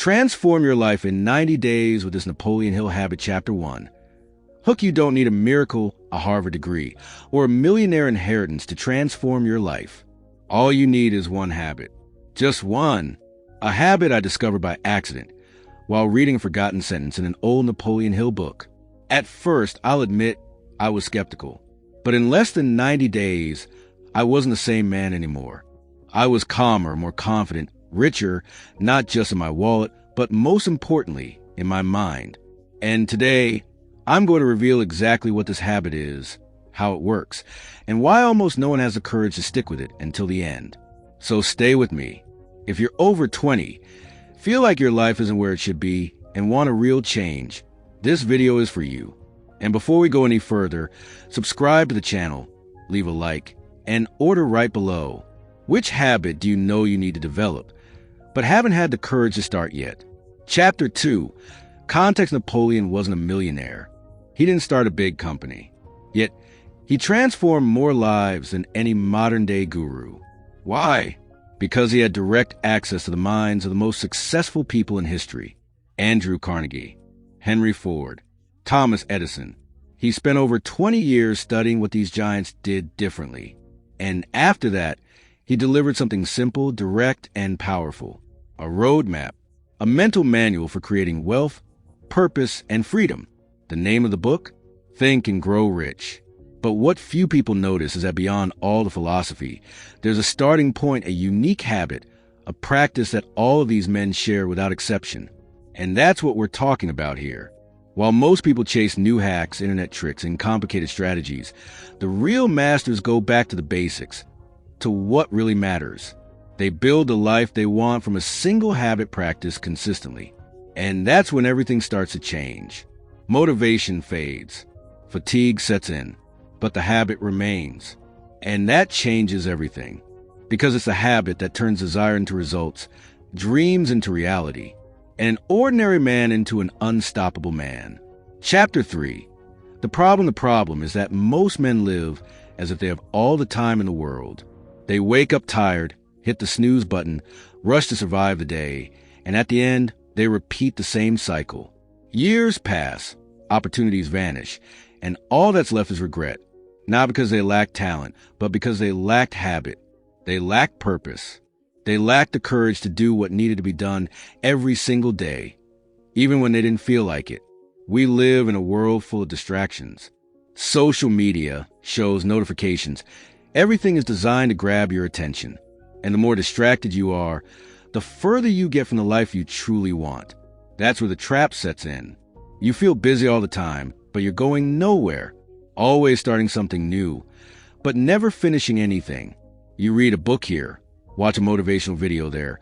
Transform your life in 90 days with this Napoleon Hill habit, Chapter 1. Hook, you don't need a miracle, a Harvard degree, or a millionaire inheritance to transform your life. All you need is one habit. Just one. A habit I discovered by accident while reading a forgotten sentence in an old Napoleon Hill book. At first, I'll admit, I was skeptical. But in less than 90 days, I wasn't the same man anymore. I was calmer, more confident, richer, not just in my wallet, but most importantly, in my mind. And today, I'm going to reveal exactly what this habit is, how it works, and why almost no one has the courage to stick with it until the end. So stay with me. If you're over 20, feel like your life isn't where it should be, and want a real change, this video is for you. And before we go any further, subscribe to the channel, leave a like, and order right below. Which habit do you know you need to develop, but haven't had the courage to start yet? Chapter 2. Context: Napoleon wasn't a millionaire. He didn't start a big company. Yet, he transformed more lives than any modern-day guru. Why? Because he had direct access to the minds of the most successful people in history. Andrew Carnegie, Henry Ford, Thomas Edison. He spent over 20 years studying what these giants did differently. And after that, he delivered something simple, direct, and powerful. A roadmap, a mental manual for creating wealth, purpose, and freedom. The name of the book? Think and Grow Rich. But what few people notice is that beyond all the philosophy, there's a starting point, a unique habit, a practice that all of these men share without exception. And that's what we're talking about here. While most people chase new hacks, internet tricks, and complicated strategies, the real masters go back to the basics, to what really matters. They build the life they want from a single habit practiced consistently. And that's when everything starts to change. Motivation fades. Fatigue sets in. But the habit remains. And that changes everything. Because it's a habit that turns desire into results, dreams into reality, and an ordinary man into an unstoppable man. Chapter 3. The problem is that most men live as if they have all the time in the world. They wake up tired, hit the snooze button, rush to survive the day, and at the end, they repeat the same cycle. Years pass, opportunities vanish, and all that's left is regret. Not because they lacked talent, but because they lacked habit. They lacked purpose. They lacked the courage to do what needed to be done every single day, even when they didn't feel like it. We live in a world full of distractions. Social media, shows, notifications, everything is designed to grab your attention. And the more distracted you are, the further you get from the life you truly want. That's where the trap sets in. You feel busy all the time, but you're going nowhere. Always starting something new, but never finishing anything. You read a book here, watch a motivational video there,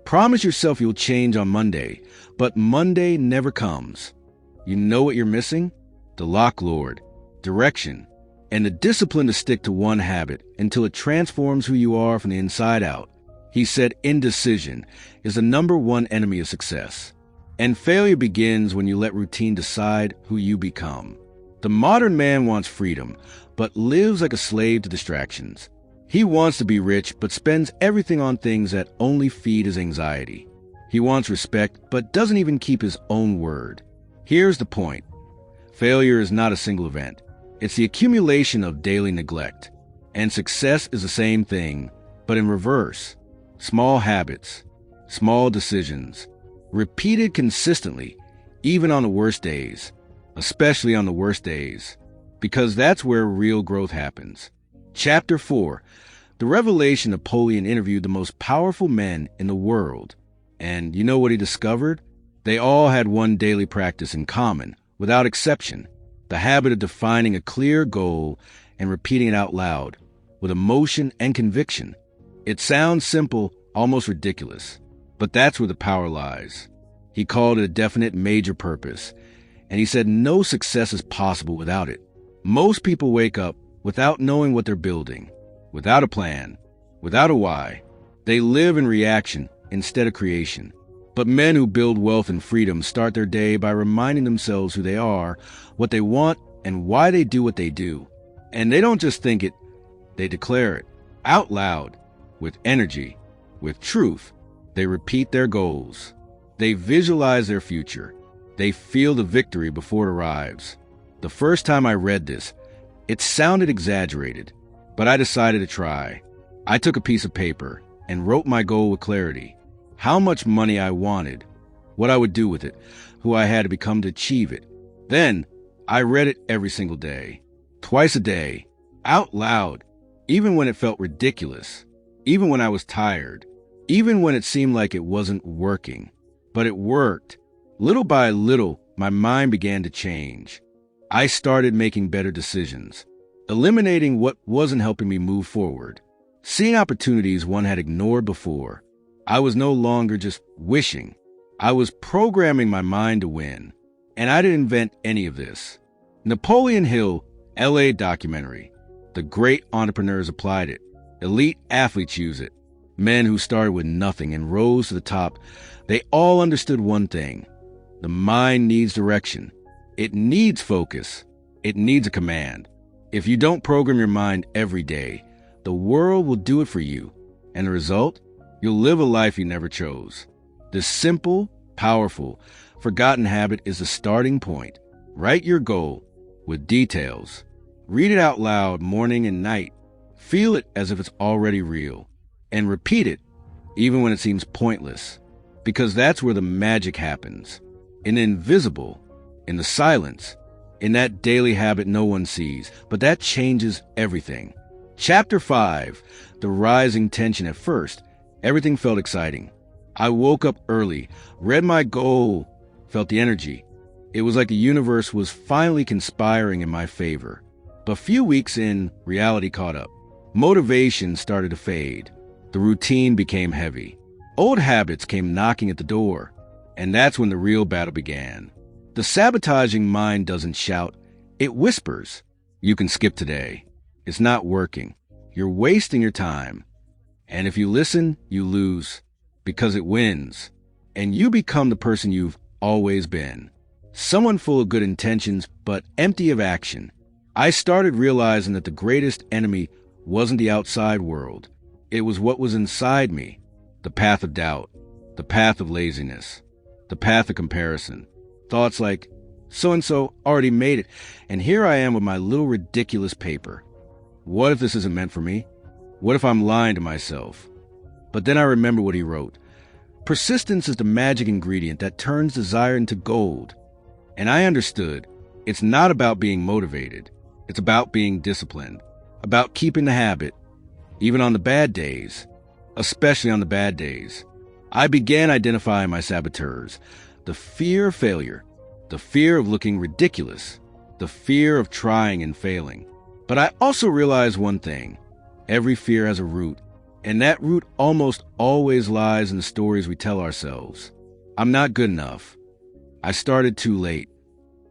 promise yourself you'll change on Monday, but Monday never comes. You know what you're missing? The lock, Lord, direction, and the discipline to stick to one habit until it transforms who you are from the inside out. He said indecision is the #1 enemy of success. And failure begins when you let routine decide who you become. The modern man wants freedom, but lives like a slave to distractions. He wants to be rich, but spends everything on things that only feed his anxiety. He wants respect, but doesn't even keep his own word. Here's the point. Failure is not a single event. It's the accumulation of daily neglect. And success is the same thing, but in reverse. Small habits, small decisions, repeated consistently, even on the worst days. Especially on the worst days, because that's where real growth happens. Chapter 4. The revelation: Napoleon interviewed the most powerful men in the world. And you know what he discovered? They all had one daily practice in common, without exception. The habit of defining a clear goal and repeating it out loud, with emotion and conviction. It sounds simple, almost ridiculous, but that's where the power lies. He called it a definite major purpose. And he said no success is possible without it. Most people wake up without knowing what they're building, without a plan, without a why. They live in reaction instead of creation. But men who build wealth and freedom start their day by reminding themselves who they are, what they want, and why they do what they do. And they don't just think it, they declare it out loud, with energy, with truth. They repeat their goals. They visualize their future. They feel the victory before it arrives. The first time I read this, it sounded exaggerated, but I decided to try. I took a piece of paper and wrote my goal with clarity. How much money I wanted, what I would do with it, who I had to become to achieve it. Then, I read it every single day, twice a day, out loud, even when it felt ridiculous, even when I was tired, even when it seemed like it wasn't working. But it worked. Little by little, my mind began to change. I started making better decisions, eliminating what wasn't helping me move forward, seeing opportunities one had ignored before. I was no longer just wishing. I was programming my mind to win. And I didn't invent any of this. Napoleon Hill, LA documentary. The great entrepreneurs applied it. Elite athletes use it. Men who started with nothing and rose to the top. They all understood one thing. The mind needs direction. It needs focus. It needs a command. If you don't program your mind every day, the world will do it for you. And the result? You'll live a life you never chose. This simple, powerful, forgotten habit is the starting point. Write your goal with details. Read it out loud morning and night. Feel it as if it's already real. And repeat it, even when it seems pointless. Because that's where the magic happens. In the invisible, in the silence, in that daily habit no one sees. But that changes everything. Chapter 5, the rising tension. At first, everything felt exciting. I woke up early, read my goal, felt the energy. It was like the universe was finally conspiring in my favor. But a few weeks in, reality caught up. Motivation started to fade. The routine became heavy. Old habits came knocking at the door. And that's when the real battle began. The sabotaging mind doesn't shout. It whispers. You can skip today. It's not working. You're wasting your time. And if you listen, you lose. Because it wins. And you become the person you've always been. Someone full of good intentions, but empty of action. I started realizing that the greatest enemy wasn't the outside world. It was what was inside me. The path of doubt. The path of laziness. The path of comparison. Thoughts like, so-and-so already made it, and here I am with my little ridiculous paper. What if this isn't meant for me? What if I'm lying to myself? But then I remember what he wrote. Persistence is the magic ingredient that turns desire into gold. And I understood. It's not about being motivated. It's about being disciplined. About keeping the habit. Even on the bad days. Especially on the bad days. I began identifying my saboteurs. The fear of failure. The fear of looking ridiculous. The fear of trying and failing. But I also realized one thing. Every fear has a root. And that root almost always lies in the stories we tell ourselves. I'm not good enough. I started too late.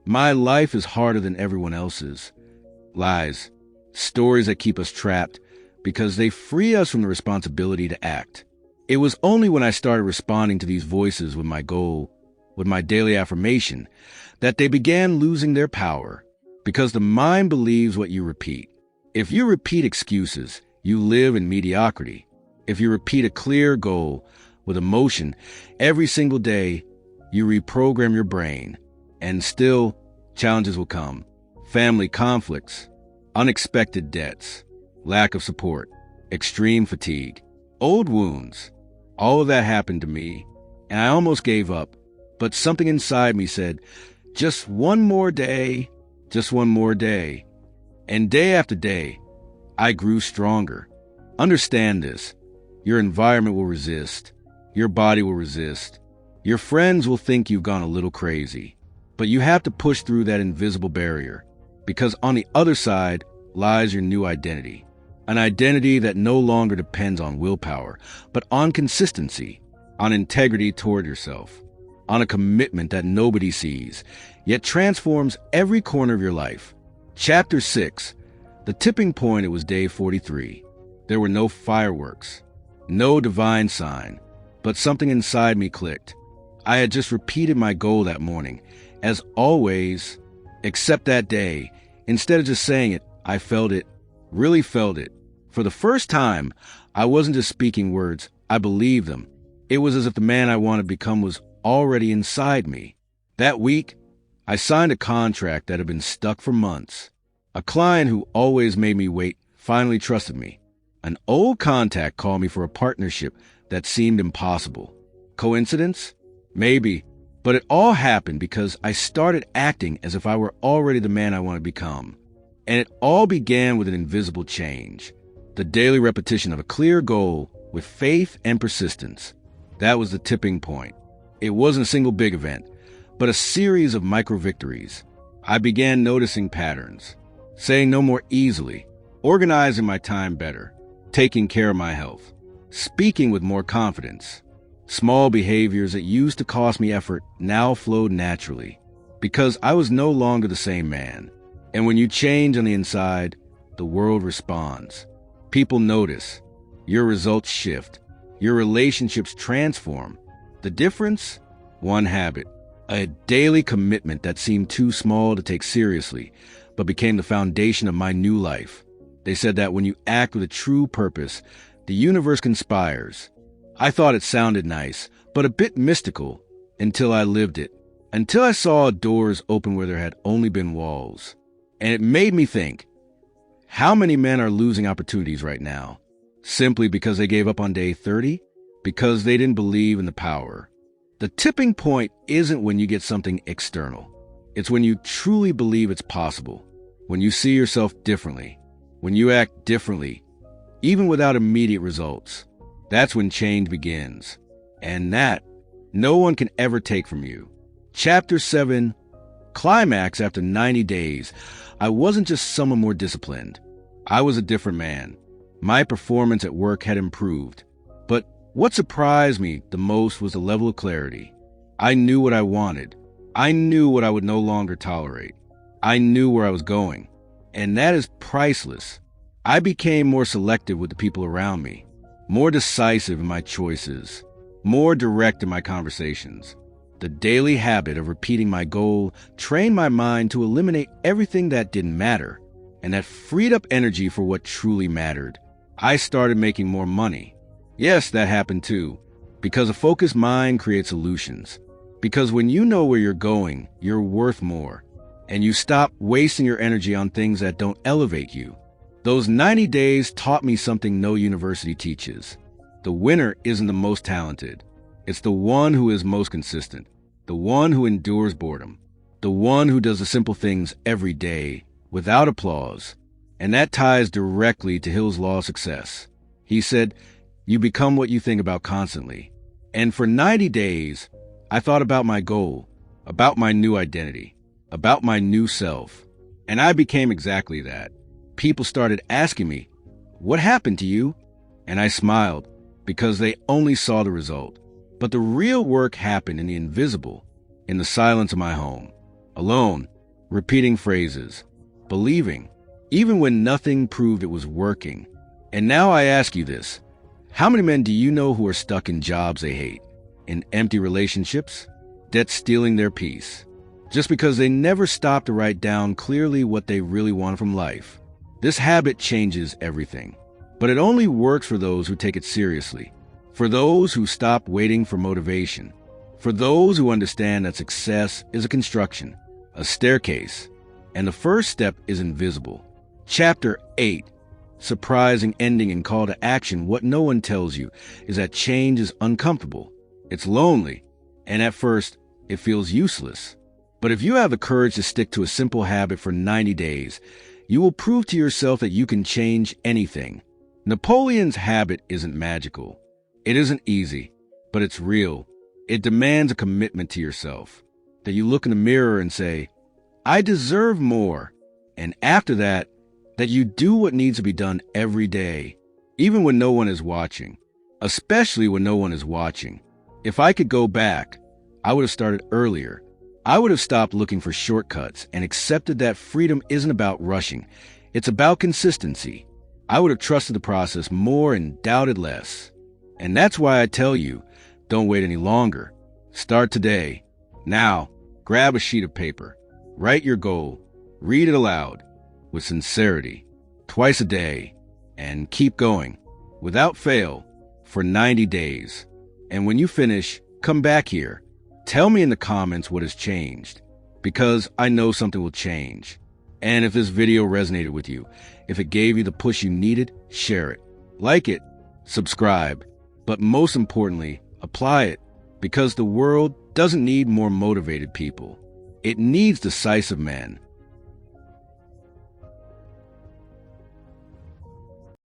My life is harder than everyone else's. Lies. Stories that keep us trapped because they free us from the responsibility to act. It was only when I started responding to these voices with my goal, with my daily affirmation, that they began losing their power. Because the mind believes what you repeat. If you repeat excuses, you live in mediocrity. If you repeat a clear goal with emotion every single day, you reprogram your brain. And still, challenges will come. Family conflicts, unexpected debts, lack of support, extreme fatigue, old wounds. All of that happened to me, and I almost gave up. But something inside me said, just one more day, just one more day. And day after day, I grew stronger. Understand this. Your environment will resist. Your body will resist. Your friends will think you've gone a little crazy. But you have to push through that invisible barrier. Because on the other side lies your new identity. An identity that no longer depends on willpower, but on consistency, on integrity toward yourself, on a commitment that nobody sees, yet transforms every corner of your life. Chapter 6. The tipping point. It was day 43. There were no fireworks, no divine sign, but something inside me clicked. I had just repeated my goal that morning, as always, except that day. Instead of just saying it, I felt it, really felt it. For the first time, I wasn't just speaking words, I believed them. It was as if the man I wanted to become was already inside me. That week, I signed a contract that had been stuck for months. A client who always made me wait finally trusted me. An old contact called me for a partnership that seemed impossible. Coincidence? Maybe. But it all happened because I started acting as if I were already the man I want to become. And it all began with an invisible change. The daily repetition of a clear goal with faith and persistence. That was the tipping point. It wasn't a single big event, but a series of micro-victories. I began noticing patterns, saying no more easily, organizing my time better, taking care of my health, speaking with more confidence. Small behaviors that used to cost me effort now flowed naturally, because I was no longer the same man. And when you change on the inside, the world responds. People notice. Your results shift. Your relationships transform. The difference? One habit. A daily commitment that seemed too small to take seriously, but became the foundation of my new life. They said that when you act with a true purpose, the universe conspires. I thought it sounded nice, but a bit mystical, until I lived it. Until I saw doors open where there had only been walls. And it made me think, how many men are losing opportunities right now? Simply because they gave up on day 30? Because they didn't believe in the power. The tipping point isn't when you get something external. It's when you truly believe it's possible. When you see yourself differently. When you act differently, even without immediate results. That's when change begins. And that, no one can ever take from you. Chapter 7, Climax after 90 days. I wasn't just someone more disciplined. I was a different man. My performance at work had improved. But what surprised me the most was the level of clarity. I knew what I wanted. I knew what I would no longer tolerate. I knew where I was going. And that is priceless. I became more selective with the people around me, more decisive in my choices, more direct in my conversations. The daily habit of repeating my goal trained my mind to eliminate everything that didn't matter, and that freed up energy for what truly mattered. I started making more money. Yes, that happened too, because a focused mind creates solutions. Because when you know where you're going, you're worth more, and you stop wasting your energy on things that don't elevate you. Those 90 days taught me something no university teaches. The winner isn't the most talented. It's the one who is most consistent, the one who endures boredom, the one who does the simple things every day without applause. And that ties directly to Hill's law of success. He said, you become what you think about constantly. And for 90 days, I thought about my goal, about my new identity, about my new self. And I became exactly that. People started asking me, what happened to you? And I smiled because they only saw the result. But the real work happened in the invisible, in the silence of my home, alone, repeating phrases, believing, even when nothing proved it was working. And now I ask you this, how many men do you know who are stuck in jobs they hate, in empty relationships, debt stealing their peace, just because they never stopped to write down clearly what they really want from life? This habit changes everything, but it only works for those who take it seriously, for those who stop waiting for motivation, for those who understand that success is a construction, a staircase, and the first step is invisible. Chapter 8, Surprising Ending and Call to Action. What no one tells you is that change is uncomfortable, it's lonely, and at first, it feels useless. But if you have the courage to stick to a simple habit for 90 days, you will prove to yourself that you can change anything. Napoleon's habit isn't magical. It isn't easy, but it's real. It demands a commitment to yourself, that you look in the mirror and say, I deserve more. And after that, that you do what needs to be done every day, even when no one is watching, especially when no one is watching. If I could go back, I would have started earlier. I would have stopped looking for shortcuts and accepted that freedom isn't about rushing. It's about consistency. I would have trusted the process more and doubted less. And that's why I tell you, don't wait any longer. Start today. Now, grab a sheet of paper. Write your goal. Read it aloud with sincerity, twice a day, and keep going, without fail, for 90 days. And when you finish, come back here. Tell me in the comments what has changed, because I know something will change. And if this video resonated with you, if it gave you the push you needed, share it. Like it, subscribe, but most importantly, apply it, because the world doesn't need more motivated people. It needs decisive men